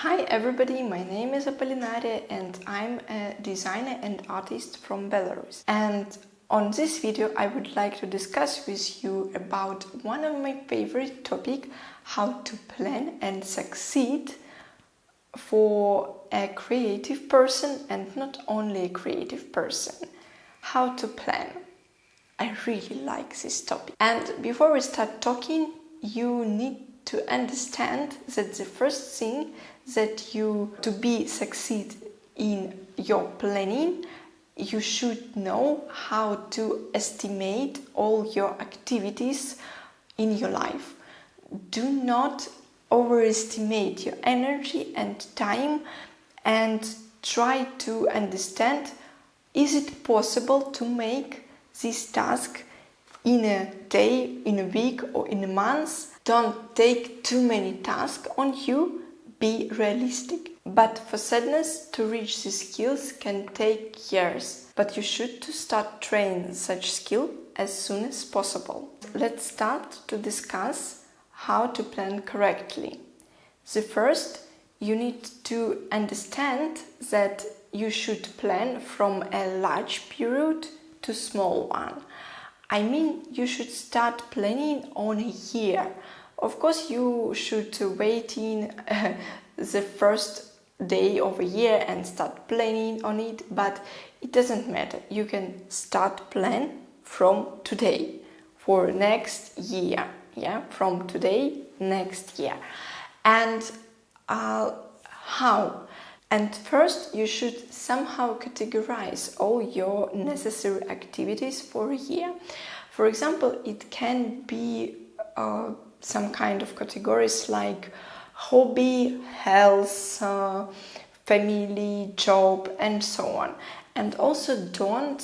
Hi everybody, my name is Apollinaria and I'm a designer and artist from Belarus. And on this video I would like to discuss with you about one of my favorite topics, how to plan and succeed for a creative person and not only a creative person. How to plan. I really like this topic. And before we start talking, you need to understand that the first thing that you to be succeed in your planning, you should know how to estimate all your activities in your life. Do not overestimate your energy and time, and try to understand, is it possible to make this task in a day, in a week or in a month? Don't take too many tasks on you, be realistic. But for sadness, to reach these skills can take years, but you should to start training such skill as soon as possible. Let's start to discuss how to plan correctly. The first, you need to understand that you should plan from a large period to small one. I mean, you should start planning on a year. Of course, you should wait in the first day of a year and start planning on it, but it doesn't matter. You can start plan from today for next year. Yeah, from today, next year. And how? And first, you should somehow categorize all your necessary activities for a year. For example, it can be some kind of categories like hobby, health, family, job, and so on. And also don't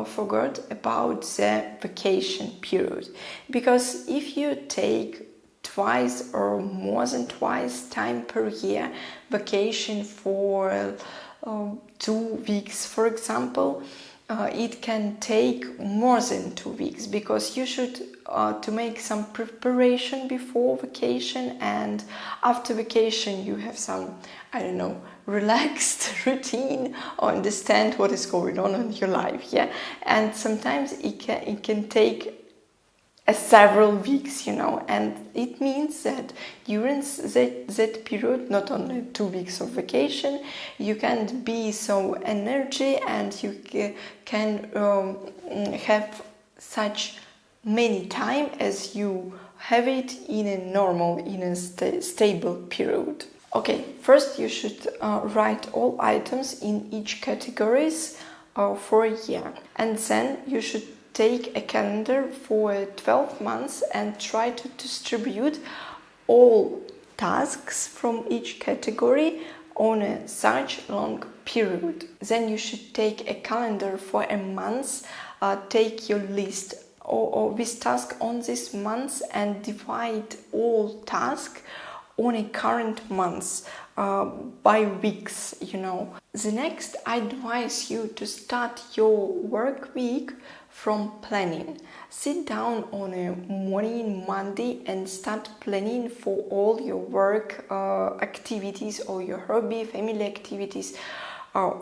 forget about the vacation period, because if you take twice or more than twice time per year vacation for 2 weeks, for example, it can take more than 2 weeks, because you should to make some preparation before vacation, and after vacation you have some, I don't know, relaxed routine or understand what is going on in your life. Yeah, and sometimes it can take several weeks, and it means that during that period, not only 2 weeks of vacation, you can't be so energy, and you can have such many time as you have it in a normal, in a stable period. Okay, first you should write all items in each categories for a year, and then you should take a calendar for 12 months and try to distribute all tasks from each category on such long period. Then you should take a calendar for a month, take your list or this task on this month and divide all tasks on a current month by weeks. The next, I advise you to start your work week from planning. Sit down on a morning Monday and start planning for all your work activities or your hobby, family activities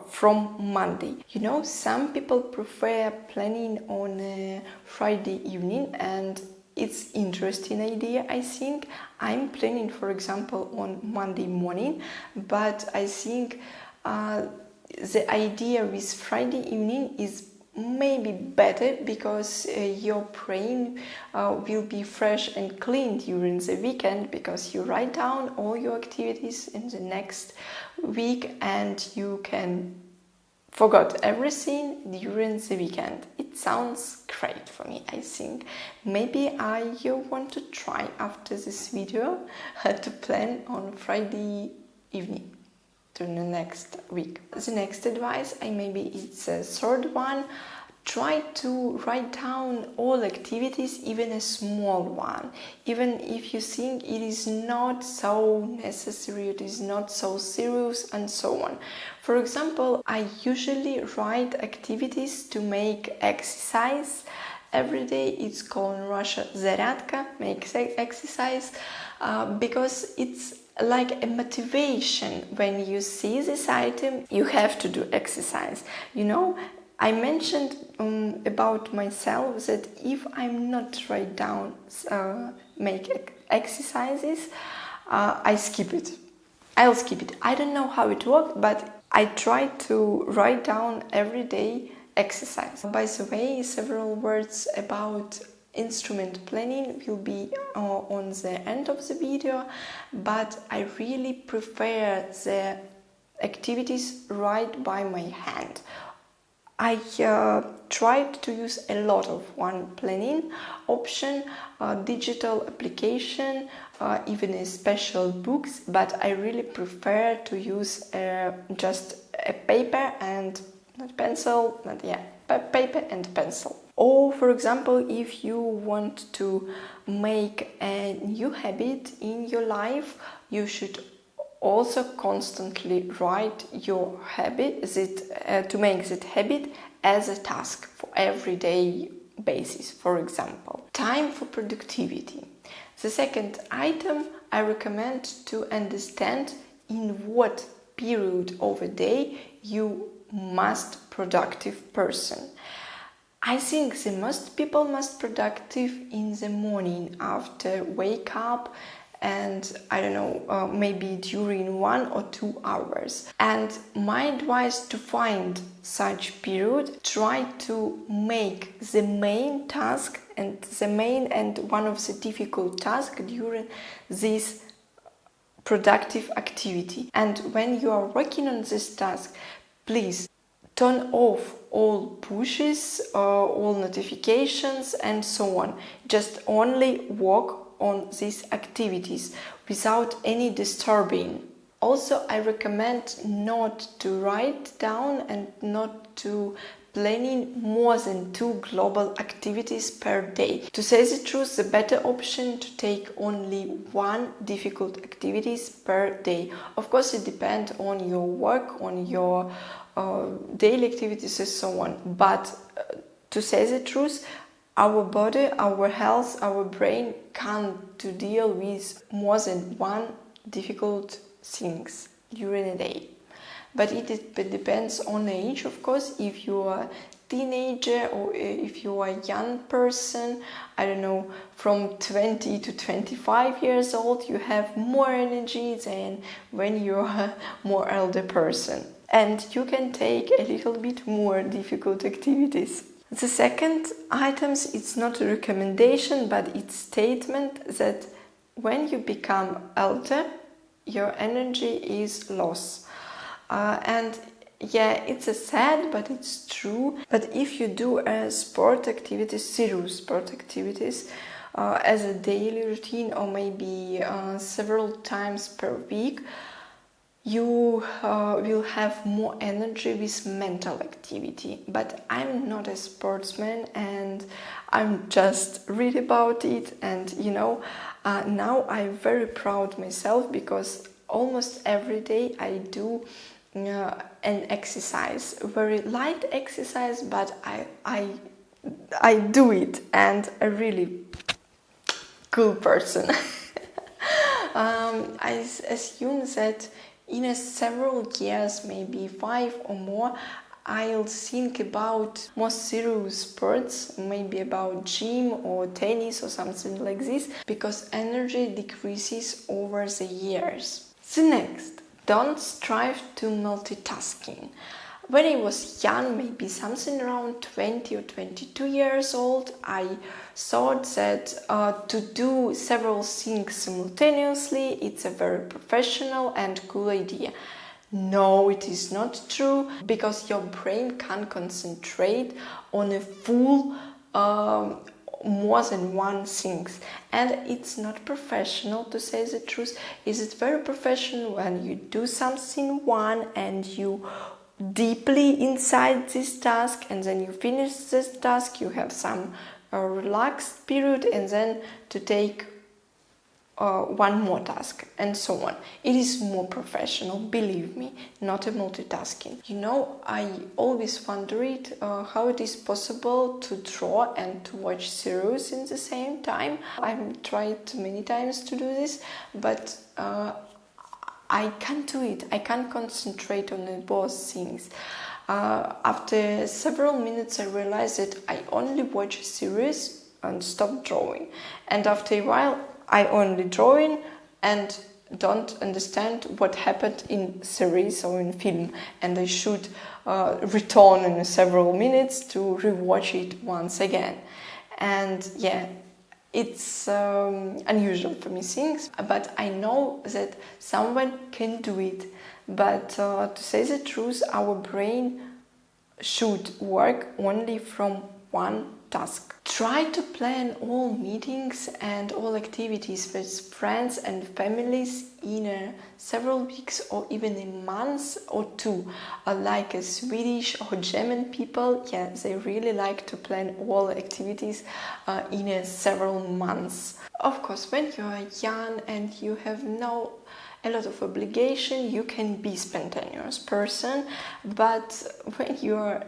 from Monday. Some people prefer planning on a Friday evening, and it's interesting idea. I think I'm planning, for example, on Monday morning, but I think the idea with Friday evening is maybe better, because your brain will be fresh and clean during the weekend, because you write down all your activities in the next week and you can forget everything during the weekend. It sounds great for me, I think. Maybe you want to try after this video to plan on Friday evening during the next week. The next advice, it's a third one. Try to write down all activities, even a small one, even if you think it is not so necessary, it is not so serious, and so on. For example, I usually write activities to make exercise every day. It's called in Russia зарядка, make exercise, because it's like a motivation. When you see this item, you have to do exercise. You know, I mentioned about myself that if I'm not write down, make exercises, I skip it. I'll skip it. I don't know how it works, but I try to write down every day exercise. By the way, several words about instrument planning will be on the end of the video, but I really prefer the activities right by my hand. I tried to use a lot of one planning option, digital application, even a special books, but I really prefer to use just a paper and not pencil, not yeah, but paper and pencil. Or for example, if you want to make a new habit in your life, you should also constantly write your habit to make that habit as a task for everyday basis. For example, time for productivity. The second item I recommend to understand in what period of a day you must productive person. I think the most people must productive in the morning after wake up, and I don't know, maybe during 1 or 2 hours. And my advice to find such period, try to make the main task and one of the difficult tasks during this productive activity. And when you are working on this task, please turn off all pushes, all notifications and so on. Just only work on these activities without any disturbing. Also, I recommend not to write down and not to planning more than 2 global activities per day. To say the truth, the better option to take only 1 difficult activities per day. Of course, it depends on your work, on your daily activities and so on. But to say the truth, our body, our health, our brain can't to deal with more than 1 difficult things during a day. But it depends on age, of course. If you are a teenager or if you are a young person, I don't know, from 20 to 25 years old, you have more energy than when you're a more elder person. And you can take a little bit more difficult activities. The second items, it's not a recommendation, but it's statement that when you become elder, your energy is lost. And yeah, it's a sad, but it's true. But if you do sport activities, serious sport activities, as a daily routine or maybe several times per week, you will have more energy with mental activity. But I'm not a sportsman and I'm just read about it, and you know, now I'm very proud myself because almost every day I do an exercise, very light exercise, but I do it, and a really cool person. I assume that in several years, maybe 5 or more, I'll think about more serious sports, maybe about gym or tennis or something like this, because energy decreases over the years. The next, don't strive to multitasking. When I was young, maybe something around 20 or 22 years old, I thought that to do several things simultaneously, it's a very professional and cool idea. No, it is not true, because your brain can't concentrate on a full more than one things, and it's not professional, to say the truth. Is it very professional when you do something one and you deeply inside this task, and then you finish this task, you have some relaxed period, and then to take one more task and so on. It is more professional, believe me, not a multitasking. You know, I always wondered how it is possible to draw and to watch series in the same time. I've tried many times to do this, but I can't do it. I can't concentrate on both things. After several minutes, I realized that I only watch a series and stop drawing. And after a while, I only drawing and don't understand what happened in series or in film, and I should return in several minutes to rewatch it once again. And yeah, it's unusual for me things, but I know that someone can do it. But to say the truth, our brain should work only from one task. Try to plan all meetings and all activities with friends and families in several weeks or even a month or two. Like a Swedish or German people, yeah, they really like to plan all activities in several months. Of course, when you are young and you have a lot of obligation, you can be spontaneous person, but when you are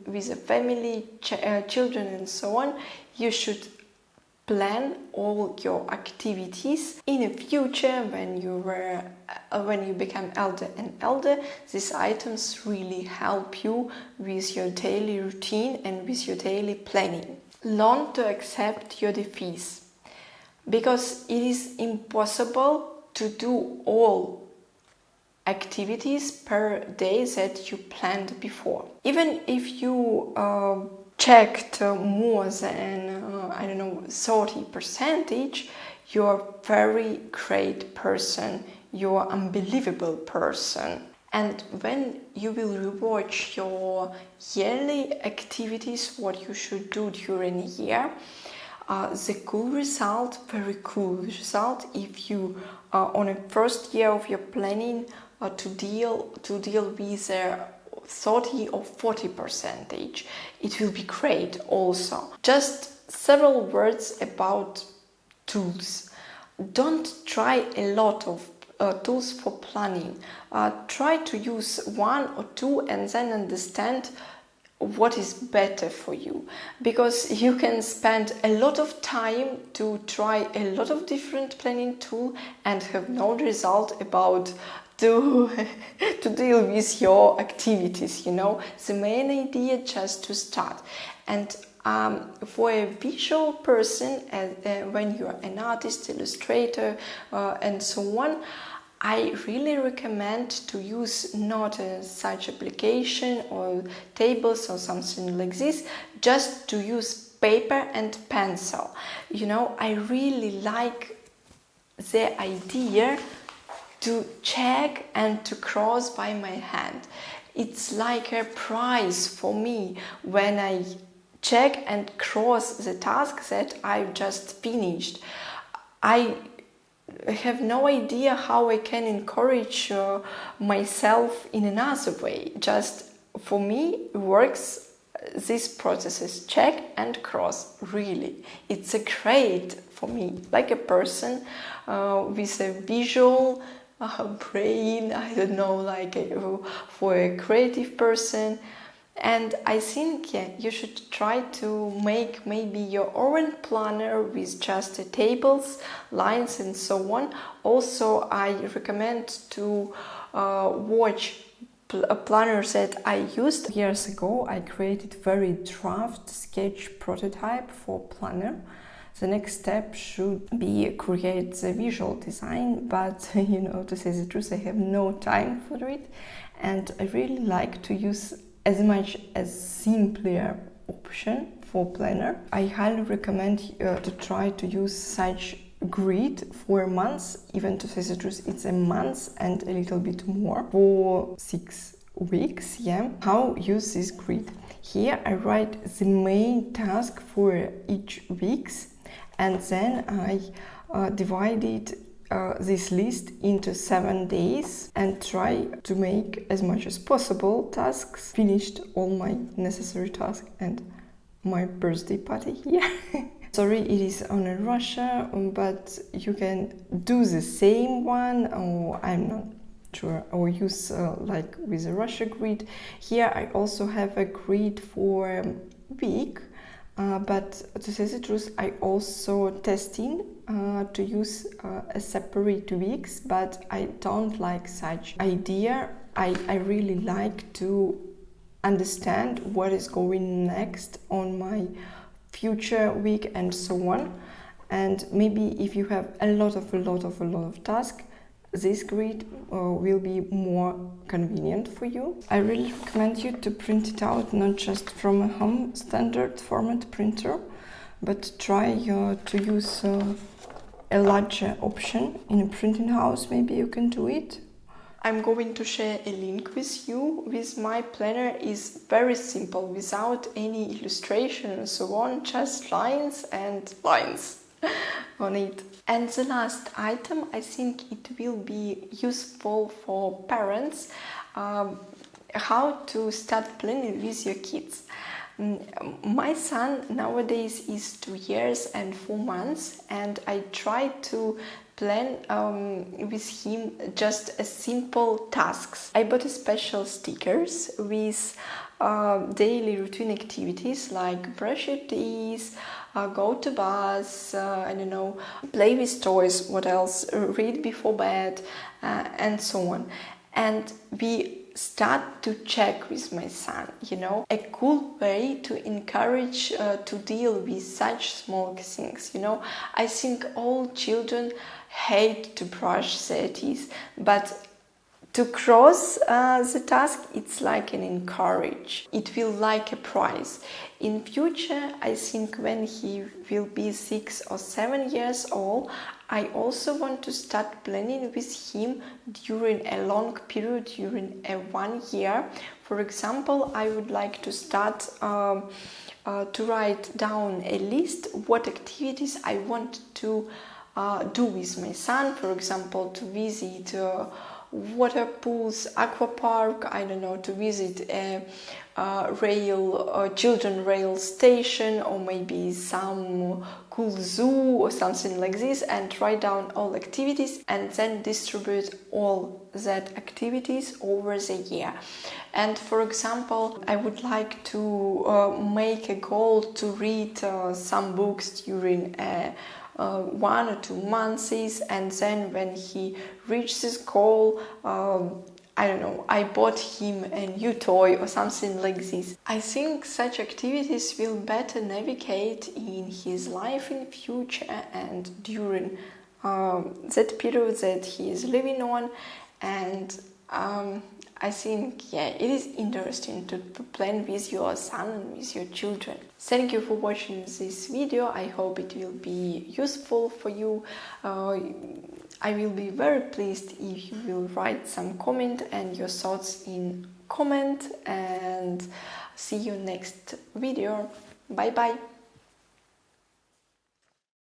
with a family, children and so on, you should plan all your activities in the future. When you become elder and elder, these items really help you with your daily routine and with your daily planning. Learn to accept your defeats, because it is impossible to do all activities per day that you planned before. Even if you checked more than 30%, you're a very great person, you're an unbelievable person. And when you will rewatch your yearly activities, what you should do during a year, the very cool result, if you on a first year of your planning to deal with 30 or 40%, it will be great also. Just several words about tools. Don't try a lot of tools for planning. Try to use one or two and then understand what is better for you, because you can spend a lot of time to try a lot of different planning tools and have no result about to deal with your activities. The main idea just to start. And for a visual person, when you're an artist, illustrator, and so on, I really recommend to use not such application or tables or something like this, just to use paper and pencil. I really like the idea to check and to cross by my hand. It's like a prize for me when I check and cross the task that I've just finished. I have no idea how I can encourage myself in another way. Just for me works these processes, check and cross. Really, it's a great for me, like a person with a visual brain, I don't know, like for a creative person. And I think, you should try to make maybe your own planner with just tables, lines and so on. Also, I recommend to watch planners that I used years ago. I created very draft sketch prototype for planner. The next step should be create the visual design, but to say the truth, I have no time for it, and I really like to use as much as simpler option for planner. I highly recommend to try to use such grid for months. Even to say the truth, it's a month and a little bit more for 6 weeks. How use this grid? Here I write the main task for each weeks, and then I divided this list into 7 days and try to make as much as possible tasks, finished all my necessary tasks and my birthday party here. Sorry, it is on a Russia, but you can do the same one, or I'm not sure, or use like with a Russia grid. Here I also have a grid for week. But to say the truth, I also testing to use a separate weeks, but I don't like such idea. I really like to understand what is going next on my future week and so on. And maybe if you have a lot of tasks, this grid will be more convenient for you. I really recommend you to print it out not just from a home standard format printer, but try to use a larger option in a printing house. Maybe you can do it. I'm going to share a link with you. With my planner is very simple, without any illustration and so on, just lines and lines on it. And the last item, I think it will be useful for parents, how to start planning with your kids. My son nowadays is 2 years and 4 months, and I try to plan with him just a simple tasks. I bought a special stickers with daily routine activities like brush your teeth, go to bus, I don't know, play with toys, what else, read before bed, and so on. And we start to check with my son, you know, a cool way to encourage to deal with such small things, you know. I think all children hate to brush their teeth, but to cross the task, it's like an encourage. It will like a prize. In future, I think when he will be 6 or 7 years old, I also want to start planning with him during a long period, during a 1 year. For example, I would like to start to write down a list what activities I want to do with my son. For example, to visit water pools, aqua park, I don't know, to visit a children rail station, or maybe some cool zoo or something like this, and write down all activities and then distribute all that activities over the year. And for example, I would like to make a goal to read some books during 1 or 2 months, and then when he reaches this goal, I don't know, I bought him a new toy or something like this. I think such activities will better navigate in his life in future and during that period that he is living on. And I think, yeah, it is interesting to plan with your son and with your children. Thank you for watching this video. I hope it will be useful for you. I will be very pleased if you will write some comment and your thoughts in comment, and see you next video. Bye bye.